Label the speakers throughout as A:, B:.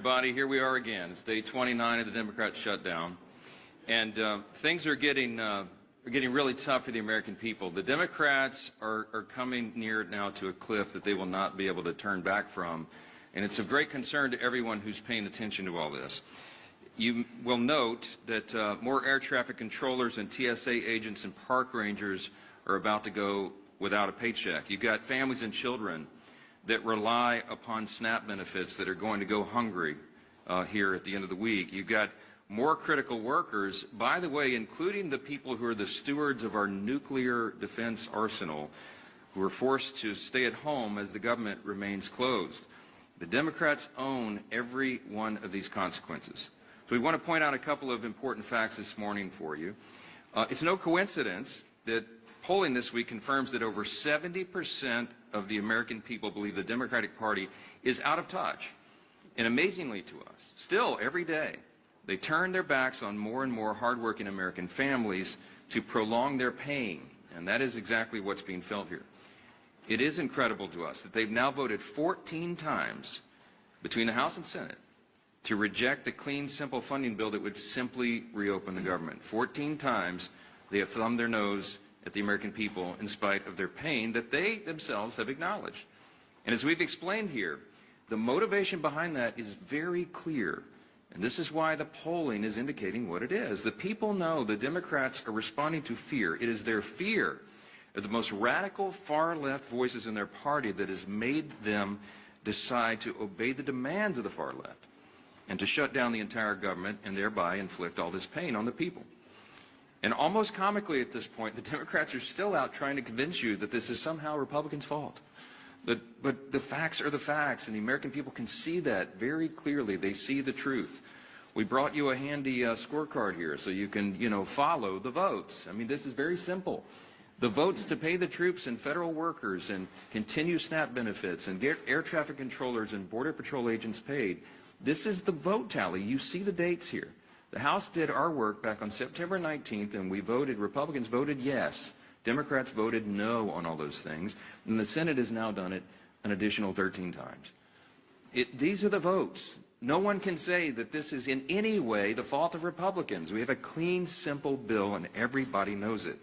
A: everybody. Here we are again. It's day 29 of the Democrat shutdown, and things are getting really tough for the American people. The Democrats are coming near now to a cliff that they will not be able to turn back from, and it's of great concern to everyone who's paying attention to all this. You will note that more air traffic controllers and TSA agents and park rangers are about to go without a paycheck. You've got families and children that rely upon SNAP benefits that are going to go hungry here at the end of the week. You've got more critical workers, by the way, including the people who are the stewards of our nuclear defense arsenal, who are forced to stay at home as the government remains closed. The Democrats own every one of these consequences. So we want to point out a couple of important facts this morning for you. It's no coincidence that polling this week confirms that over 70% of the American people believe the Democratic Party is out of touch. And amazingly to us, still every day, they turn their backs on more and more hardworking American families to prolong their pain. And that is exactly what's being felt here. It is incredible to us that they've now voted 14 times between the House and Senate to reject the clean, simple funding bill that would simply reopen the government. 14 times they have thumbed their nose at the American people in spite of their pain that they themselves have acknowledged. And as we've explained here, the motivation behind that is very clear. And this is why the polling is indicating what it is. The people know the Democrats are responding to fear. It is their fear of the most radical far-left voices in their party that has made them decide to obey the demands of the far left and to shut down the entire government and thereby inflict all this pain on the people. And almost comically at this point, the Democrats are still out trying to convince you that this is somehow Republicans' fault. But the facts are the facts, and the American people can see that very clearly. They see the truth. We brought you a handy scorecard here so you can, follow the votes. I mean, this is very simple. The votes to pay the troops and federal workers and continue SNAP benefits and get air traffic controllers and Border Patrol agents paid. This is the vote tally. You see the dates here. The House did our work back on September 19th, and we voted, Republicans voted yes. Democrats voted no on all those things. And the Senate has now done it an additional 13 times. These are the votes. No one can say that this is in any way the fault of Republicans. We have a clean, simple bill, and everybody knows it.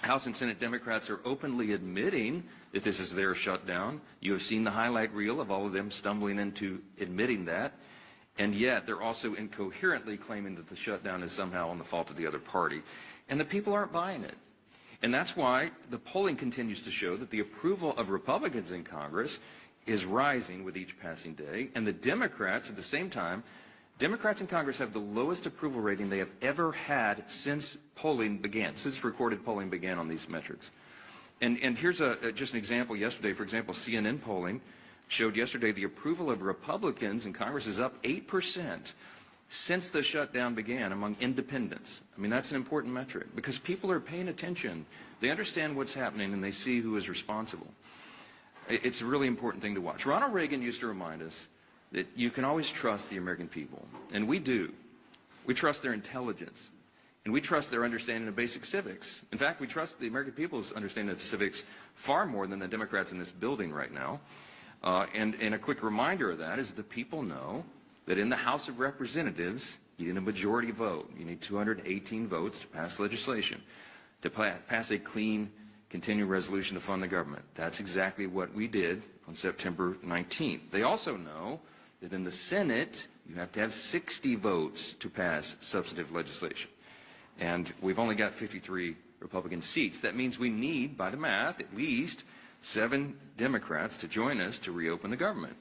A: House and Senate Democrats are openly admitting that this is their shutdown. You have seen the highlight reel of all of them stumbling into admitting that. And yet they're also incoherently claiming that the shutdown is somehow on the fault of the other party. And the people aren't buying it. And that's why the polling continues to show that the approval of Republicans in Congress is rising with each passing day. And the Democrats, at the same time, Democrats in Congress have the lowest approval rating they have ever had since polling began, since recorded polling began on these metrics. And here's just an example yesterday. For example, CNN polling showed yesterday the approval of Republicans in Congress is up 8% since the shutdown began among independents. I mean, that's an important metric because people are paying attention. They understand what's happening and they see who is responsible. It's a really important thing to watch. Ronald Reagan used to remind us that you can always trust the American people, and we do. We trust their intelligence, and we trust their understanding of basic civics. In fact, we trust the American people's understanding of civics far more than the Democrats in this building right now. And a quick reminder of that is the people know that in the House of Representatives, you need a majority vote. You need 218 votes to pass legislation, to pass a clean, continuing resolution to fund the government. That's exactly what we did on September 19th. They also know that in the Senate, you have to have 60 votes to pass substantive legislation. And we've only got 53 Republican seats. That means we need, by the math, at least 7 Democrats to join us to reopen the government.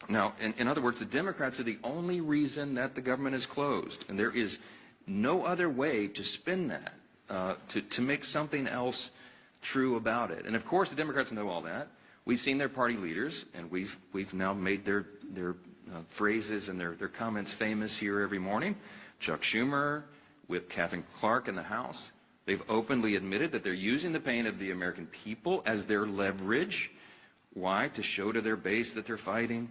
A: Now, in other words, the Democrats are the only reason that the government is closed, and there is no other way to spin that, to make something else true about it. And of course, the Democrats know all that. We've seen their party leaders, and we've now made their phrases and their comments famous here every morning. Chuck Schumer, Whip Catherine Clark in the House. They've openly admitted that they're using the pain of the American people as their leverage. Why? To show to their base that they're fighting.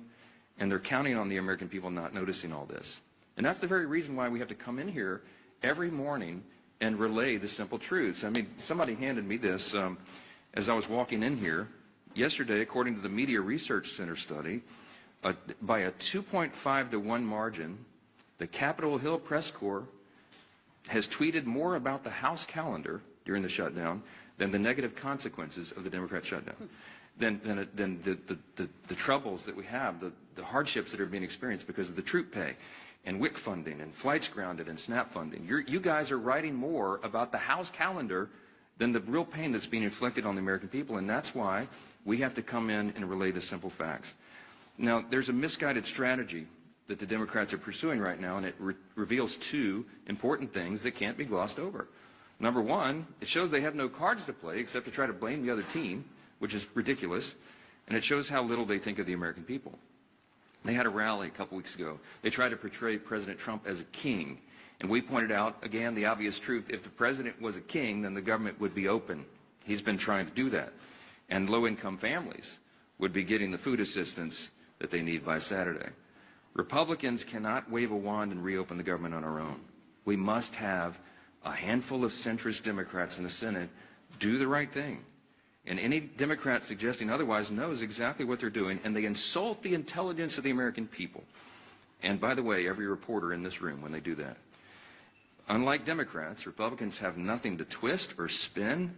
A: And they're counting on the American people not noticing all this. And that's the very reason why we have to come in here every morning and relay the simple truths. I mean, somebody handed me this as I was walking in here. Yesterday, according to the Media Research Center study, by a 2.5 to 1 margin, the Capitol Hill press corps has tweeted more about the House calendar during the shutdown than the negative consequences of the Democrat shutdown, than the troubles that we have, the hardships that are being experienced because of the troop pay and WIC funding and flights grounded and SNAP funding. You guys are writing more about the House calendar than the real pain that's being inflicted on the American people, and that's why we have to come in and relay the simple facts. Now, there's a misguided strategy that the Democrats are pursuing right now, and it reveals two important things that can't be glossed over. Number one, it shows they have no cards to play except to try to blame the other team, which is ridiculous, and it shows how little they think of the American people. They had a rally a couple weeks ago. They tried to portray President Trump as a king, and we pointed out, again, the obvious truth. If the president was a king, then the government would be open. He's been trying to do that. And low-income families would be getting the food assistance that they need by Saturday. Republicans cannot wave a wand and reopen the government on our own. We must have a handful of centrist Democrats in the Senate do the right thing. And any Democrat suggesting otherwise knows exactly what they're doing, and they insult the intelligence of the American people. And by the way, every reporter in this room when they do that. Unlike Democrats, Republicans have nothing to twist or spin.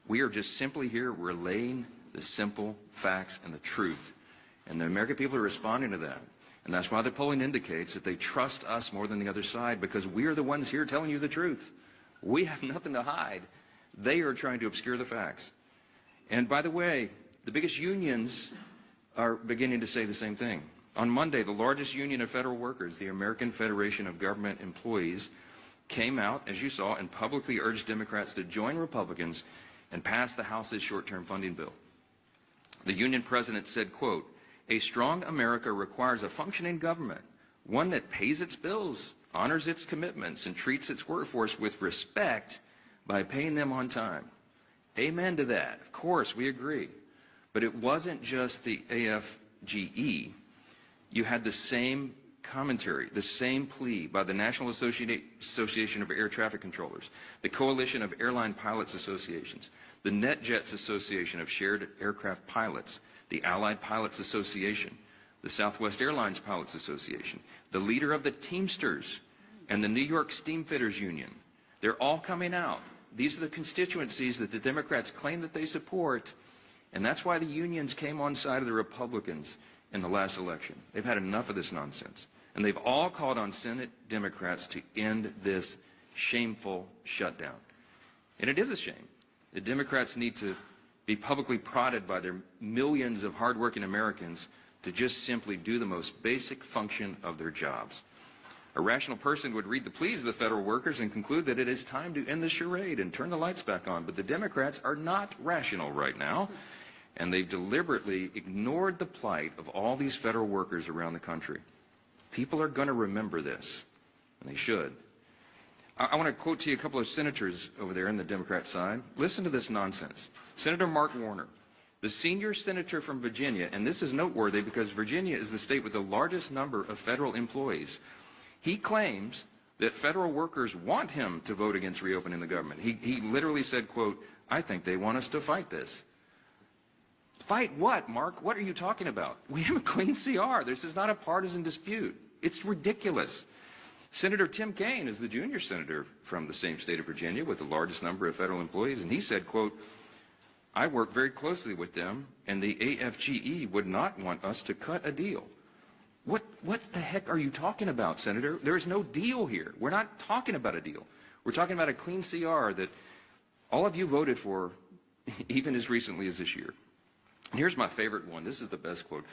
A: We are just simply here relaying the simple facts and the truth. And the American people are responding to that. And that's why the polling indicates that they trust us more than the other side, because we are the ones here telling you the truth. We have nothing to hide. They are trying to obscure the facts. And by the way, the biggest unions are beginning to say the same thing. On Monday, the largest union of federal workers, the American Federation of Government Employees, came out, as you saw, and publicly urged Democrats to join Republicans and pass the House's short-term funding bill. The union president said, quote, "A strong America requires a functioning government, one that pays its bills, honors its commitments, and treats its workforce with respect by paying them on time." Amen to that. Of course, we agree. But it wasn't just the AFGE. You had the same commentary, the same plea by the National Association of Air Traffic Controllers, the Coalition of Airline Pilots Associations, the NetJets Association of Shared Aircraft Pilots, the Allied Pilots Association, the Southwest Airlines Pilots Association, the leader of the Teamsters, and the New York Steamfitters Union. They're all coming out. These are the constituencies that the Democrats claim that they support, and that's why the unions came on side of the Republicans in the last election. They've had enough of this nonsense, and they've all called on Senate Democrats to end this shameful shutdown. And it is a shame. The Democrats need to be publicly prodded by their millions of hardworking Americans to just simply do the most basic function of their jobs. A rational person would read the pleas of the federal workers and conclude that it is time to end the charade and turn the lights back on. But the Democrats are not rational right now, and they've deliberately ignored the plight of all these federal workers around the country. People are going to remember this, and they should. I want to quote to you a couple of senators over there on the Democrat side. Listen to this nonsense. Senator Mark Warner, the senior senator from Virginia, and this is noteworthy because Virginia is the state with the largest number of federal employees. He claims that federal workers want him to vote against reopening the government. He literally said, quote, "I think they want us to fight this." Fight what, Mark? What are you talking about? We have a clean CR. This is not a partisan dispute. It's ridiculous. Senator Tim Kaine is the junior senator from the same state of Virginia with the largest number of federal employees, and he said, quote, "I work very closely with them, and the AFGE would not want us to cut a deal." What the heck are you talking about, Senator? There is no deal here. We're not talking about a deal. We're talking about a clean CR that all of you voted for even as recently as this year. And here's my favorite one. This is the best quote.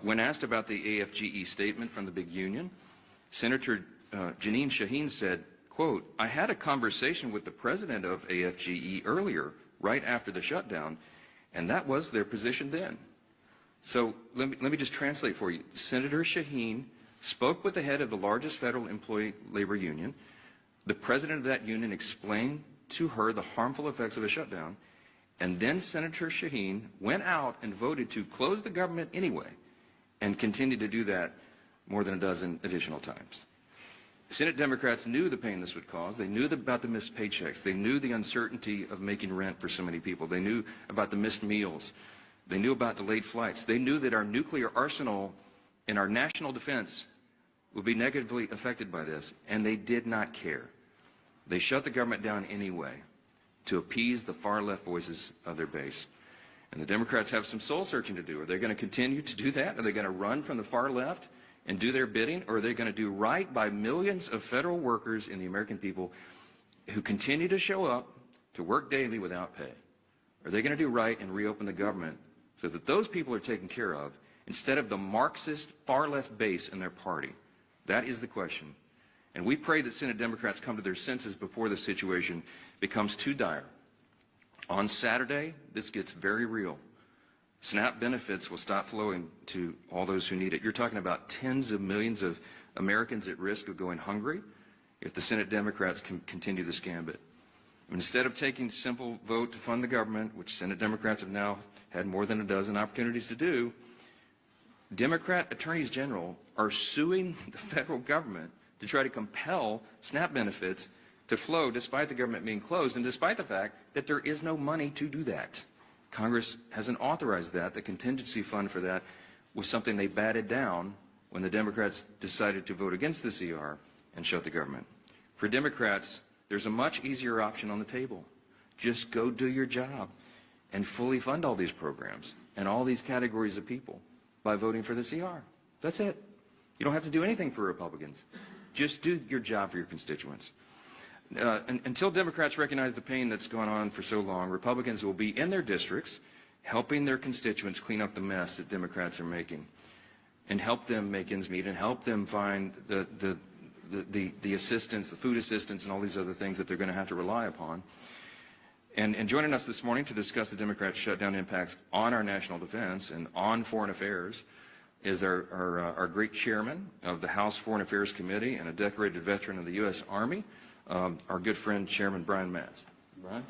A: When asked about the AFGE statement from the big union, Senator Jeanine Shaheen said, quote, "I had a conversation with the president of AFGE earlier, right after the shutdown, and that was their position then." So let me just translate for you. Senator Shaheen spoke with the head of the largest federal employee labor union. The president of that union explained to her the harmful effects of a shutdown, and then Senator Shaheen went out and voted to close the government anyway, and continued to do that more than a dozen additional times. Senate Democrats knew the pain this would cause. They knew about the missed paychecks. They knew the uncertainty of making rent for so many people. They knew about the missed meals. They knew about delayed flights. They knew that our nuclear arsenal and our national defense would be negatively affected by this, and they did not care. They shut the government down anyway to appease the far-left voices of their base. And the Democrats have some soul-searching to do. Are they going to continue to do that? Are they going to run from the far left and do their bidding? Or are they going to do right by millions of federal workers and the American people who continue to show up to work daily without pay? Are they going to do right and reopen the government so that those people are taken care of instead of the Marxist far-left base in their party? That is the question. And we pray that Senate Democrats come to their senses before the situation becomes too dire. On Saturday, this gets very real. SNAP benefits will stop flowing to all those who need it. You're talking about tens of millions of Americans at risk of going hungry if the Senate Democrats can continue this gambit. Instead of taking a simple vote to fund the government, which Senate Democrats have now had more than a dozen opportunities to do, Democrat attorneys general are suing the federal government to try to compel SNAP benefits to flow despite the government being closed and despite the fact that there is no money to do that. Congress hasn't authorized that. The contingency fund for that was something they batted down when the Democrats decided to vote against the CR and shut the government. For Democrats, there's a much easier option on the table. Just go do your job and fully fund all these programs and all these categories of people by voting for the CR. That's it. You don't have to do anything for Republicans. Just do your job for your constituents. Until Democrats recognize the pain that's gone on for so long, Republicans will be in their districts helping their constituents clean up the mess that Democrats are making and help them make ends meet and help them find the assistance, the food assistance, and all these other things that they're going to have to rely upon. And joining us this morning to discuss the Democrats' shutdown impacts on our national defense and on foreign affairs is our great chairman of the House Foreign Affairs Committee and a decorated veteran of the U.S. Army, our good friend, Chairman Brian Mast. Brian?